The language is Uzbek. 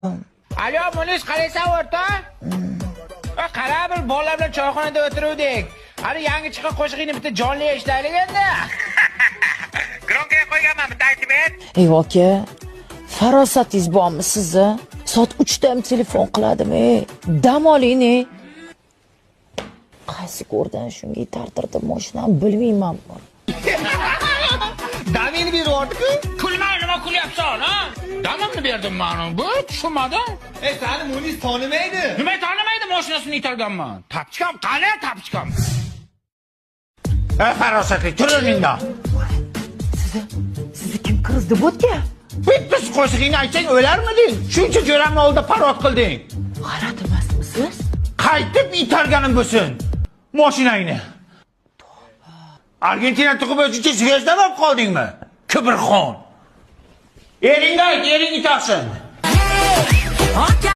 Alo, Munis, qaraysan o'rta? Qara bir bolalar bilan choyxonada o'tiruvdik. Hali yangi chiqqan qo'shig'ingni bitta jonli eshitaylik endi. Kronkaga qo'yganman, bitta aytib ber. Ey aka, farosatingiz bormi sizni? Soat 3da ham telefon qiladim, dam oling. Qaysi ko'rdan shunga tartirdim mashinani bilmayman. Damini berib-ku. Kulmay nima kulyapsan, ha? Damimni berdim men. Bu tushunmadim. Seni Munis tanimaydi. Nima tanimaydi, mashinasini itarganman. Tapchikam, qani tapchikam. Farosatli, tur o'rningdan. Sizni kim kirizdi bo'tga? Bitta qo'shig'ingni aytsang o'larmiding? Shuncha jo'ramni oldida parod qilding. G'alati emasmisiz? Qaytib itarganim bo'lsin. Mashinangni. Argentina tug'ib o'tguncha zvezda bo'lib qoldingmi? Kibrxon. Eringni ayt, ering itarsin.